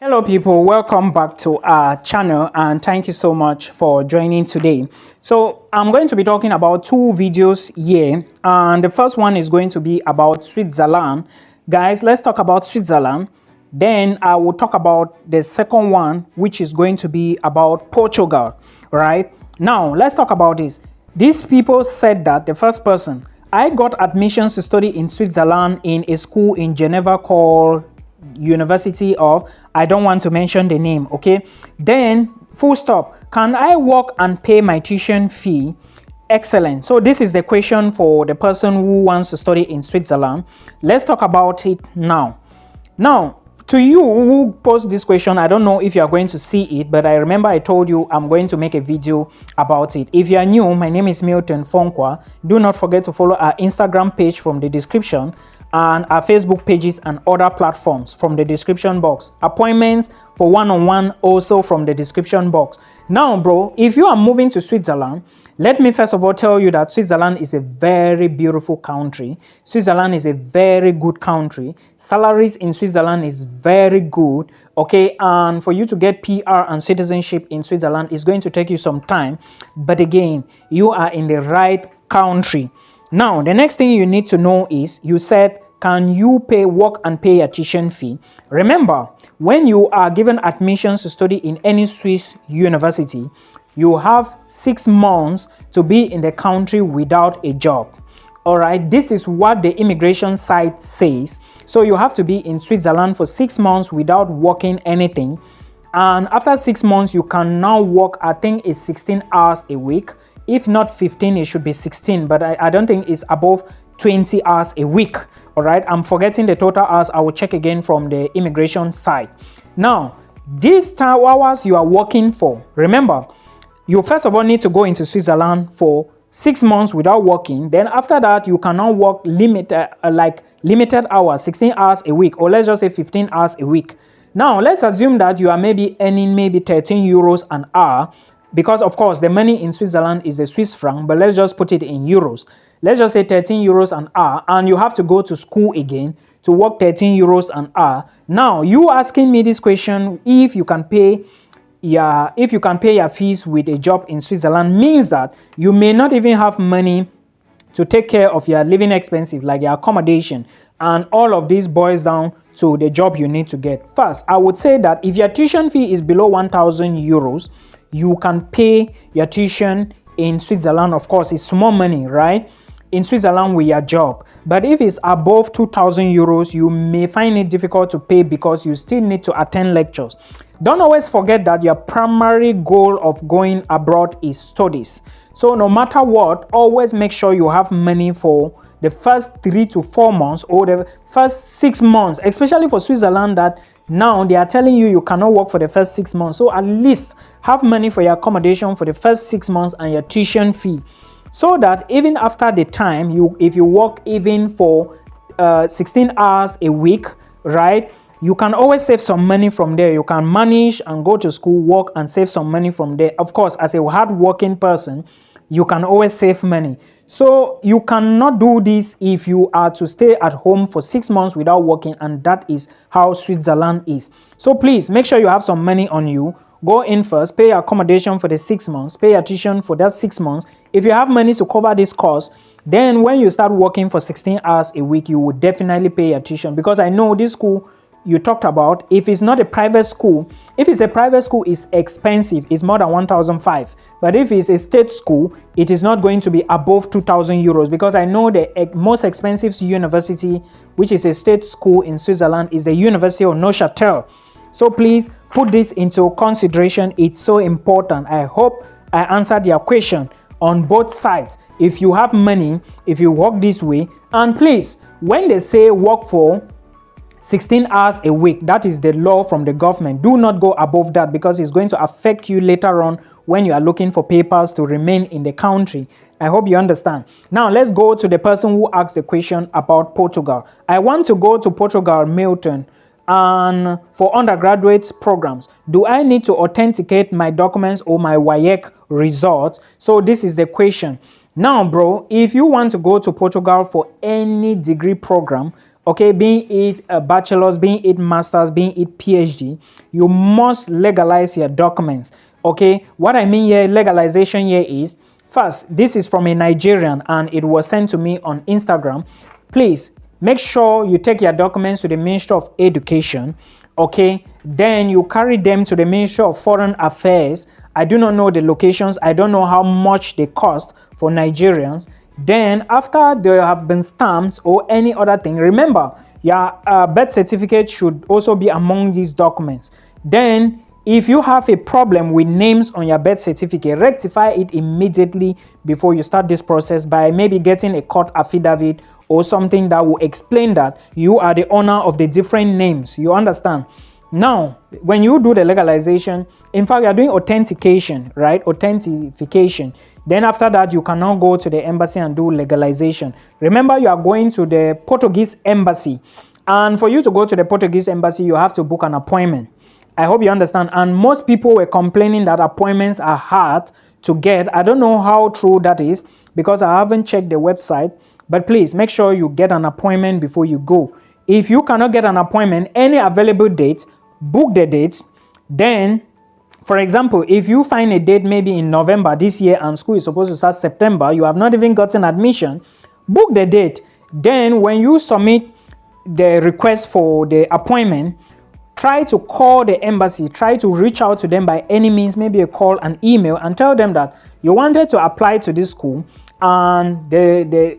Hello people, welcome back to our channel and thank you so much for joining today. So I'm going to be talking about two videos here, and the first one is going to be about Switzerland. Guys, let's talk about Switzerland. Then I will talk about the second one, which is going to be about Portugal. Right now, let's talk about this. These people said that the first person, I got admissions to study in Switzerland in a school in Geneva called University of, I don't want to mention the name, okay? Then full stop, can I work and pay my tuition fee? Excellent. So this is the question for the person who wants to study in Switzerland. Let's talk about it now. To you who posed this question, I don't know if you are going to see it, but I remember I told you I'm going to make a video about it. If you are new, my name is Milton Fonkwa. Do not forget to follow our Instagram page from the description and our Facebook pages and other platforms from the description box. Appointments for one-on-one also from the description box. Now, bro, if you are moving to Switzerland, let me first of all tell you that Switzerland is a very beautiful country. Switzerland is a very good country. Salaries in Switzerland is very good, okay? And for you to get PR and citizenship in Switzerland is going to take you some time. But again, you are in the right country. Now, the next thing you need to know is, you said, can you work and pay your tuition fee? Remember, when you are given admissions to study in any Swiss university, you have 6 months to be in the country without a job. All right, this is what the immigration site says. So you have to be in Switzerland for 6 months without working anything. And after 6 months, you can now work, I think it's 16 hours a week. If not 15, it should be 16, but I don't think it's above 20 hours a week. All right, I'm forgetting the total hours. I will check again from the immigration site. Now, these hours you are working for, remember, you first of all need to go into Switzerland for 6 months without working. Then after that, you can now work limited hours, 16 hours a week, or let's just say 15 hours a week. Now, let's assume that you are maybe earning maybe 13 euros an hour, because of course the money in Switzerland is a Swiss franc, but let's just put it in euros. Let's just say 13 euros an hour, and you have to go to school again to work 13 euros an hour. Now, you asking me this question, if you can pay your fees with a job in Switzerland, means that you may not even have money to take care of your living expenses, like your accommodation, and all of this boils down to the job you need to get. First, I would say that if your tuition fee is below 1,000 euros, you can pay your tuition in Switzerland. Of course, it's small money, right? In Switzerland with your job. But if it's above 2,000 euros, you may find it difficult to pay because you still need to attend lectures. Don't always forget that your primary goal of going abroad is studies. So no matter what, always make sure you have money for the first 3 to 4 months or the first 6 months, especially for Switzerland, that now they are telling you cannot work for the first 6 months. So at least have money for your accommodation for the first 6 months and your tuition fee, so that even after the time, if you work even for 16 hours a week, right, you can always save some money from there. You can manage and go to school, work and save some money from there. Of course, as a hard-working person, you can always save money. So you cannot do this if you are to stay at home for 6 months without working, and that is how Switzerland is. So please make sure you have some money on you. Go in first, pay your accommodation for the 6 months, pay your tuition for that 6 months. If you have money to cover this cost, then when you start working for 16 hours a week, you will definitely pay your tuition. Because I know this school you talked about, if it's not a private school, if it's a private school, it's expensive. It's more than 1,500. But if it's a state school, it is not going to be above 2,000 euros. Because I know the most expensive university, which is a state school in Switzerland, is the University of Neuchâtel. So please put this into consideration. It's so important. I hope I answered your question on both sides. If you have money, if you work this way, and please, when they say work for 16 hours a week, that is the law from the government. Do not go above that, because it's going to affect you later on when you are looking for papers to remain in the country. I hope you understand. Now let's go to the person who asked the question about Portugal. I want to go to Portugal, Milton, and for undergraduate programs, do I need to authenticate my documents or my Waec results? So this is the question. Now, bro, if you want to go to Portugal for any degree program, okay, being it a bachelor's, being it master's, being it PhD, you must legalize your documents. Okay, what I mean here, legalization here is, first, this is from a Nigerian and it was sent to me on Instagram. Please make sure you take your documents to the Ministry of Education. Okay, then you carry them to the Ministry of Foreign Affairs. I do not know the locations. I don't know how much they cost for Nigerians. Then after they have been stamped or any other thing, remember your birth certificate should also be among these documents. Then if you have a problem with names on your birth certificate, rectify it immediately before you start this process by maybe getting a court affidavit or something that will explain that you are the owner of the different names. You understand? Now, when you do the legalization, in fact, you are doing authentication, right? Authentication. Then after that, you can now go to the embassy and do legalization. Remember, you are going to the Portuguese embassy. And for you to go to the Portuguese embassy, you have to book an appointment. I hope you understand. And most people were complaining that appointments are hard to get. I don't know how true that is because I haven't checked the website. But please make sure you get an appointment before you go. If you cannot get an appointment, any available date, book the dates. Then, for example, if you find a date maybe in November this year and school is supposed to start September, you have not even gotten admission, book the date. Then when you submit the request for the appointment, try to call the embassy, try to reach out to them by any means, maybe a call, an email, and tell them that you wanted to apply to this school and the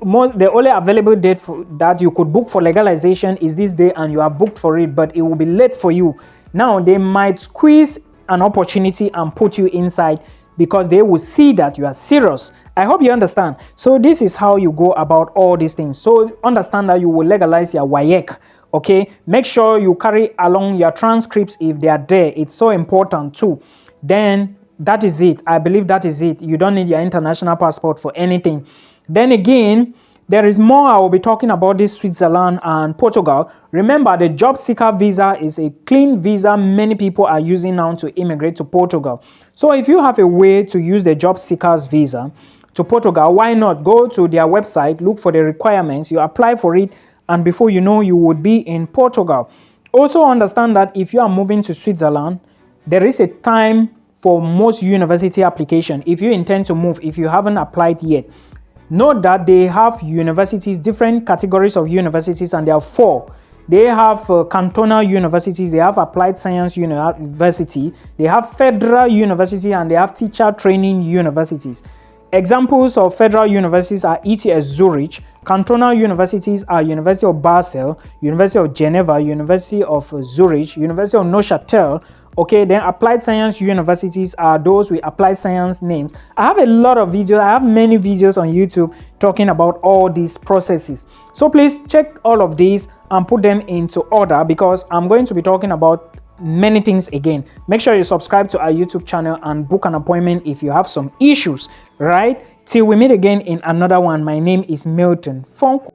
only available date that you could book for legalization is this day and you are booked for it, but it will be late for you. Now they might squeeze an opportunity and put you inside because they will see that you are serious. I hope you understand. So this is how you go about all these things. So understand that you will legalize your Waec. Okay, make sure you carry along your transcripts if they are there. It's so important too. Then that is it. I believe that is it. You don't need your international passport for anything. Then again, there is more. I will be talking about this Switzerland and Portugal. Remember, the job seeker visa is a clean visa many people are using now to immigrate to Portugal. So if you have a way to use the job seekers visa to Portugal, why not go to their website, look for the requirements, you apply for it, and before you know, you would be in Portugal. Also understand that if you are moving to Switzerland, there is a time for most university application. If you intend to move, if you haven't applied yet, note that they have universities, different categories of universities, and there are 4. They have cantonal universities, they have applied science university, they have federal university, and they have teacher training universities. Examples of federal universities are ETS Zurich. Cantonal universities are University of Basel, University of Geneva, University of Zurich, University of Neuchâtel. Okay, then applied science universities are those with applied science names. I have a lot of videos. I have many videos on YouTube talking about all these processes. So please check all of these and put them into order because I'm going to be talking about many things again. Make sure you subscribe to our YouTube channel and book an appointment if you have some issues, right? Till we meet again in another one. My name is Milton Funk.